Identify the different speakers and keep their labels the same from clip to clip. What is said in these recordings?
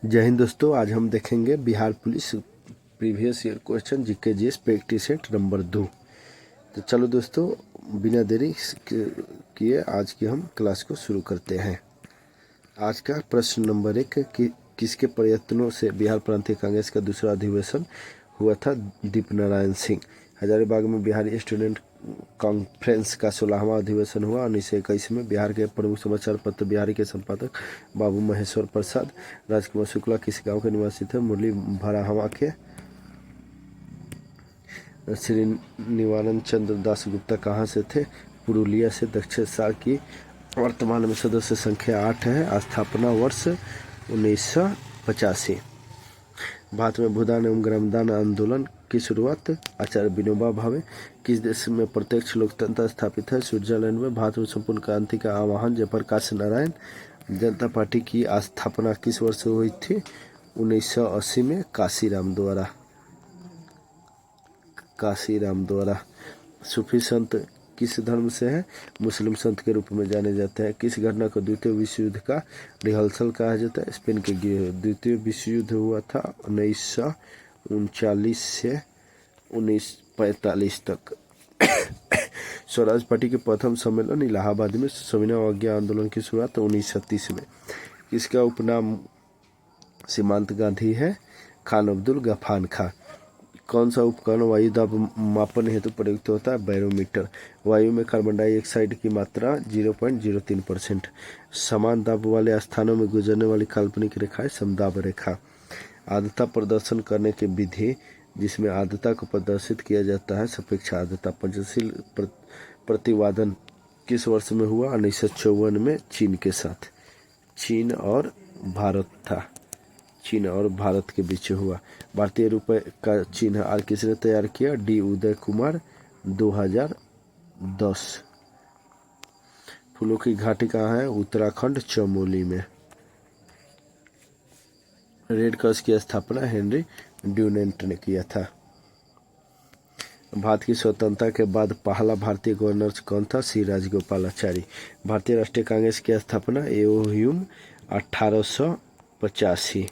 Speaker 1: जय हिंद दोस्तों। आज हम देखेंगे Bihar police previous year question GK GS practice set number 2। तो चलो दोस्तों, बिना देरी किए आज की हम क्लास को शुरू करते हैं। आज का प्रश्न नंबर 1 कि किसके प्रयत्नों से बिहार प्रांतीय कांग्रेस का दूसरा अधिवेशन हुआ था? दीप नारायण सिंह। हजारीबाग में बिहारी स्टूडेंट कॉन्फ्रेंस का 16वां अधिवेशन हुआ। 1921 में बिहार के प्रमुख समाचार पत्र बिहारी के संपादक बाबू महेश्वर प्रसाद राजकुमार शुक्ला किस गांव के निवासी थे? मुरली भराहवा के। श्री निवारण चंद्र दास गुप्ता कहाँ से थे? पुरुलिया से। दक्षिण सार की वर्तमान में सदस्य संख्या 8 है। स्थापना वर्ष 1985। भारत में भूदान एवं ग्रामदान आंदोलन की शुरुआत आचार्य विनोबा भावे। किस देश में प्रत्यक्ष लोकतंत्र स्थापित है? स्विट्जरलैंड में। भारत में संपूर्ण क्रांति का आह्वान जयप्रकाश नारायण। जनता पार्टी की स्थापना किस वर्ष हुई थी? 1980 में काशीराम द्वारा। सूफी संत किस धर्म से है? मुस्लिम संत के रूप में जाने जाते हैं। किस घटना को द्वितीय विश्व युद्ध का रिहर्सल कहा जाता है? स्पेन के गिरोह। द्वितीय विश्व युद्ध हुआ था 1939 से 1945 तक। स्वराज पार्टी के प्रथम सम्मेलन इलाहाबाद में। सविनय अवज्ञा आंदोलन की शुरुआत 1936 में। इसका उपनाम सीमांत गांधी है? खान अब्दुल गफार खां। कौन सा उपकरण वायु दाब मापन हेतु प्रयुक्त होता है? बैरोमीटर। वायु में कार्बन डाइऑक्साइड की मात्रा 0.03%। समान दाब वाले स्थानों में गुजरने वाली काल्पनिक रेखा है समदाब रेखा। आर्द्रता प्रदर्शन करने की विधि जिसमें आर्द्रता को प्रदर्शित किया जाता है सापेक्ष आर्द्रता। पंचशील प्रतिवादन किस वर्ष में हुआ? 1954 में चीन के साथ। चीन और भारत के बीच हुआ। भारतीय रुपए का चिन्ह आर किसने तैयार किया? डी उदय कुमार 2010। फूलों की घाटी कहाँ है? उत्तराखंड चमोली में। रेड क्रॉस की स्थापना हेनरी ड्यूनेंट ने किया था। भारत की स्वतंत्रता के बाद पहला भारतीय गवर्नर कौन था? सी राजगोपालाचारी। भारतीय राष्ट्रीय कांग्रेस की स्थापना एओह्यूम 1885।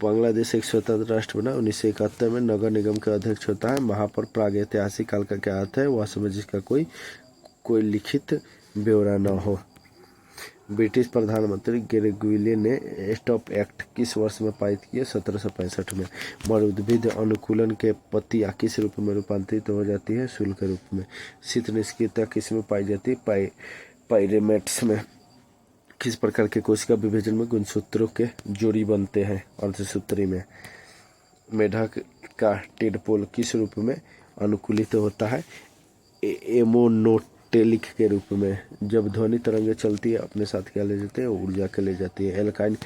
Speaker 1: बांग्लादेश एक स्वतंत्र राष्ट्र बना 1971 में। नगर निगम का अध्यक्ष होता है महापौर। प्रागैतिहासिक काल का क्या अर्थ है? वह समय जिसका कोई लिखित ब्यौरा न हो। ब्रिटिश प्रधानमंत्री ग्रेगविले ने स्टॉप एक्ट किस वर्ष में पारित किया? 1765 में। मर उद्भिद अनुकूलन के पत्तियां किस रूप में रूपांतरित हो जाती है? शूल के रूप में। शीत निष्क्रियता किस में पाई जाती है? पाइरेमेट्स में। किस प्रकार के कोशिका विभाजन में गुणसूत्रों के जोड़ी बनते हैं? अर्धसूत्री में। मेढक का टेडपोल किस रूप में अनुकूलित होता है? एमोनोटेलिक के रूप में। जब ध्वनि तरंगें चलती है अपने साथ क्या ले जाते हैं? ऊर्जा के ले जाती है। एल्काइन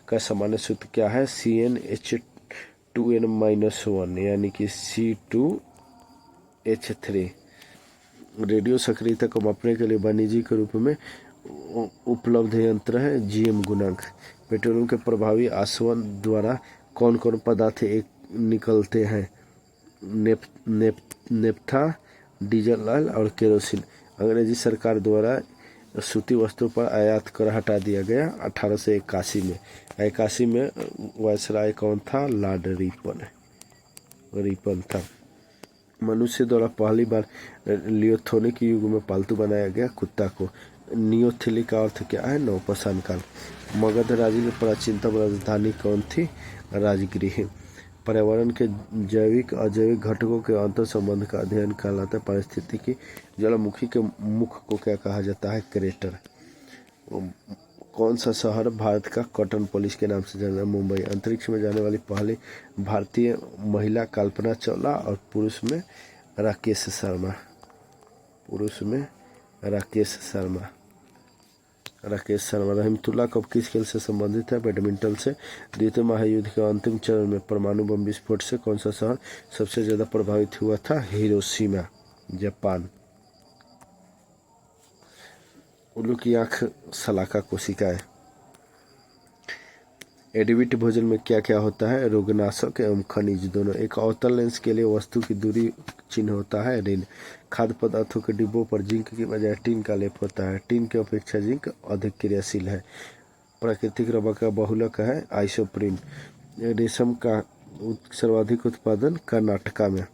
Speaker 1: का सामान्य सूत्र क्या है? CnH2n-1 यानी कि C2H3। रेडियो सक्रियता को मापने के लिए वाणिज्य के रूप में उपलब्ध यंत्र है GM गुणांक। पेट्रोलियम के प्रभावी आसवन द्वारा कौन कौन पदार्थ निकलते हैं? नेफ्था, डीजल ऑयल और केरोसिन। अंग्रेजी सरकार द्वारा सूती वस्त्रों पर आयात कर हटा दिया गया 1881 में। 81 में वायसराय कौन था? लॉर्ड रिपन था। मनुष्य द्वारा पहली बार लियोथोनिक युग में पालतू बनाया गया कुत्ता को। नियोथिलिक का अर्थ क्या है? नवपाषाण काल। मगध राज्य की प्राचीनतम राजधानी कौन थी? राजगृह। पर्यावरण के जैविक अजैविक घटकों के अंतर संबंध का अध्ययन कहलाता है पारिस्थितिकी। ज्वालामुखी के मुख को क्या कहा जाता है? क्रेटर। कौन सा शहर भारत का कॉटन पॉलिश के नाम से जाना है? मुंबई। अंतरिक्ष में जाने वाली पहली भारतीय महिला कल्पना चावला और पुरुष में राकेश शर्मा। रहमतुल्लाह कप किस खेल से संबंधित है? बैडमिंटन से। द्वितीय महायुद्ध के अंतिम चरण में परमाणु बम विस्फोट से कौन सा शहर सबसे ज्यादा प्रभावित हुआ था? Hiroshima, Japan. उल्लू की आंख सलाका कोशिका है। एडिबिट भोजन में क्या क्या होता है? रोगनाशक एवं खनिज दोनों। एक अवतल लेंस के लिए वस्तु की दूरी चिन्ह होता है ऋण। खाद्य पदार्थों के डिब्बों पर जिंक की बजाय टिन का लेप होता है। टिन की अपेक्षा जिंक अधिक क्रियाशील है। प्राकृतिक रबर का बहुलक है आइसोप्रीन। रेशम का सर्वाधिक उत्पादन कर्नाटका में।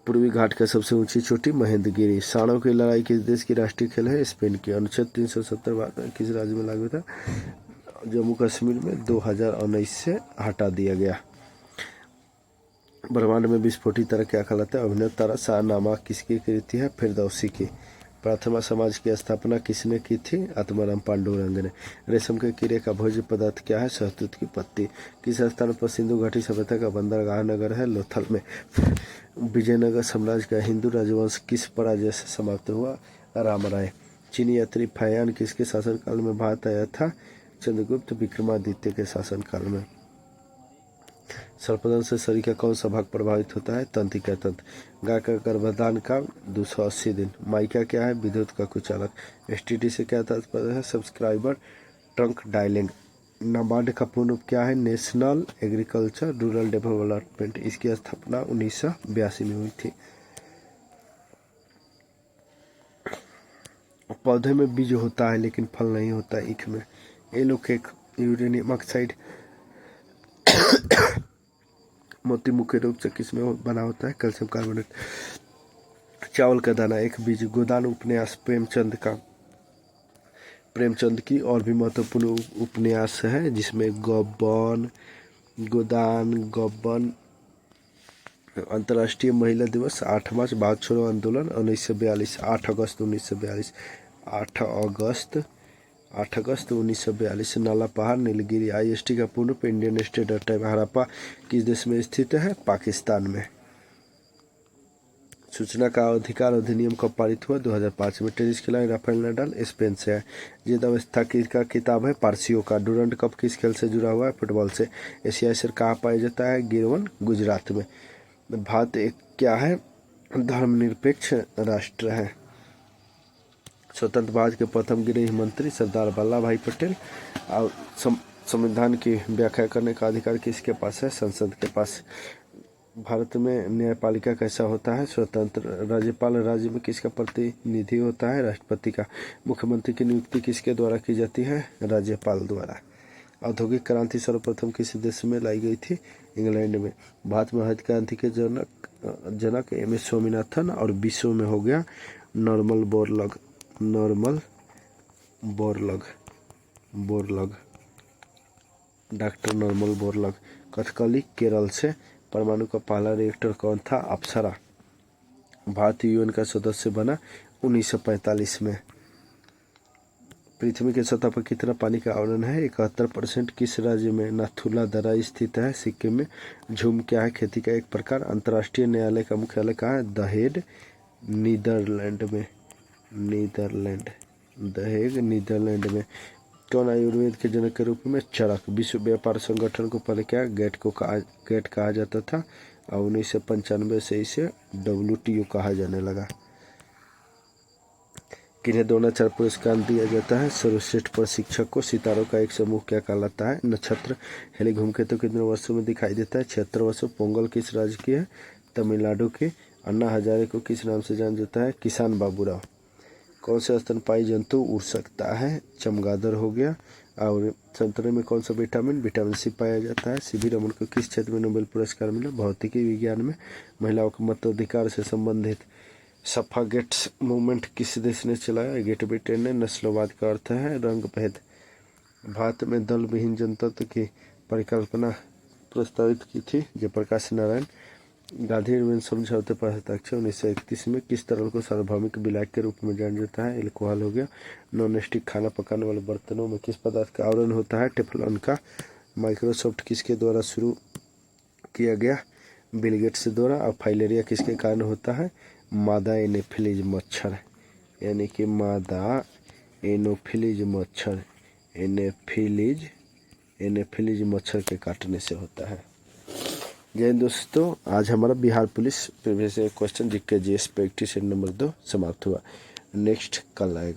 Speaker 1: पूर्वी घाट का सबसे ऊंची चोटी महेंद्रगिरी। सांडों की लड़ाई किस देश की राष्ट्रीय खेल है? स्पेन की। अनुच्छेद 370 भारत में किस राज्य में लागू था? जम्मू कश्मीर में 2019 से हटा दिया गया। ब्रह्मांड में विस्फोटी तारा क्या कहलाता है? अभिनव तारा। शाहनामा किसकी कृति है? फिरदौसी की। प्रार्थना समाज की स्थापना किसने की थी? आत्माराम पांडुरंग ने। रेशम के कीड़े का भोज्य पदार्थ क्या है? शहतूत की पत्ती। किस स्थान पर सिंधु घाटी सभ्यता का बंदरगाह नगर है? लोथल में। विजयनगर साम्राज्य का हिंदू राजवंश किस पराजय से समाप्त हुआ? रामराय। चीनी यात्री फायान किसके शासनकाल में भारत आया था? चंद्रगुप्त विक्रमादित्य के शासनकाल में। सर्पदंश से शरीर का कौन सा भाग प्रभावित होता है? तंत्रिका तंत्र। गाय का गर्भाधान काल 280 दिन। माइका क्या है? विद्युत का कुचालक। एसटीडी से क्या तात्पर्य है? Subscriber trunk dialling. नाबार्ड का पूर्ण रूप क्या है? National agriculture rural development. इसकी स्थापना 1982 में हुई थी। पौधे में बीज होता है लेकिन फल नहीं होता है। ईख में। एलोकेक यूरेनियम ऑक्साइड मोती मुख्य रूप से किसमें बना होता है? Calcium carbonate. चावल का दाना एक बीज। गोदान उपन्यास प्रेमचंद की और भी महत्वपूर्ण उपन्यास है जिसमें गोदान। अंतर्राष्ट्रीय महिला दिवस 8 मार्च। भारत छोड़ो आंदोलन 1942। 8 अगस्त 1942। 8 अगस्त 1942। नाला पहाड़ नीलगिरी। IST का पूर्ण रूप इंडियन स्टेट टाइप। हड़प्पा किस देश में स्थित है? पाकिस्तान में। सूचना का अधिकार अधिनियम कब पारित हुआ? 2005 में। टेनिस खिलाड़ी राफेल नडाल स्पेन से है। जीत अवस्था का किताब है? पारसियों का। डूरंड कप किस खेल से जुड़ा हुआ है? फुटबॉल से। एशियाई सिर कहाँ पाया जाता है? गिरवन गुजरात में। भारत एक क्या है? धर्मनिरपेक्ष राष्ट्र है। स्वतंत्र भारत के प्रथम गृह मंत्री सरदार वल्लभ भाई पटेल। और संविधान की व्याख्या करने का अधिकार किसके पास है? संसद के पास। भारत में न्यायपालिका कैसा होता है? स्वतंत्र। राज्यपाल राज्य में किसका प्रतिनिधि होता है? राष्ट्रपति का। मुख्यमंत्री की नियुक्ति किसके द्वारा की जाती है? राज्यपाल द्वारा। औद्योगिक क्रांति सर्वप्रथम किस देश में लाई गई थी? इंग्लैंड में। भारत में हरित क्रांति के जनक MS स्वामीनाथन और विश्व में हो गया Norman Borlaug. Doctor Norman Borlaug. Kathakali Kerala से। परमाणु का पहला रिएक्टर कौन था? अप्सरा। भारत UN का सदस्य बना 1945 में। पृथ्वी की सतह पर कितना पानी का आवरण है? 71%। किस राज्य में नाथुला दर्रा स्थित है? सिक्किम में। झूम क्या है? खेती का एक प्रकार। अंतर्राष्ट्रीय न्यायालय का मुख्यालय कहाँ है? द हेग नीदरलैंड में। कौन आयुर्वेद के जनक के रूप में? चरक। विश्व व्यापार संगठन को पहले क्या गेट कहा जाता था और 1995 से इसे WTO कहा जाने लगा। किन्हें द्रोणाचार्य पुरस्कार दिया जाता है? सर्वश्रेष्ठ प्रशिक्षक को। सितारों का एक समूह क्या कहलाता है? नक्षत्र। हेली धूमकेतु कितने वर्षों में दिखाई देता है? 76 वर्षों। पोंगल किस राज्य की है? तमिलनाडु की। अन्ना हजारे को किस नाम से जाना जाता है? किसान बाबूराव। कौन से स्तनपायी जंतु उड़ सकता है? चमगादड़ हो गया। और संतरे में कौन सा विटामिन C पाया जाता है? CV रमन को किस क्षेत्र में नोबेल पुरस्कार मिला? भौतिकी विज्ञान में। महिलाओं के मताधिकार से संबंधित सफागेट्स मूवमेंट किस देश ने चलाया? ग्रेट ब्रिटेन ने। नस्लवाद का अर्थ है रंग भेद। भारत में दल विहीन जनतंत्र की परिकल्पना प्रस्तावित की थी जयप्रकाश नारायण। गांधी इरविन समझौते पर हस्ताक्षर 1931 में। किस तरल को सार्वभौमिक विलायक के रूप में जाना जाता है? एल्कोहल हो गया। नॉन स्टिक खाना पकाने वाले बर्तनों में किस पदार्थ का आवरण होता है? टेफ्लॉन का। माइक्रोसॉफ्ट किसके द्वारा शुरू किया गया? बिल गेट्स द्वारा। और फाइलेरिया किसके कारण होता है? मादा एनोफिलीज मच्छर, यानी कि मादा एनोफिलीज मच्छर एनोफिलीज मच्छर के काटने से होता है। जय हिंद दोस्तों, आज हमारा Bihar police previous question GK GS practice number 2 समाप्त हुआ। नेक्स्ट कल आएगा।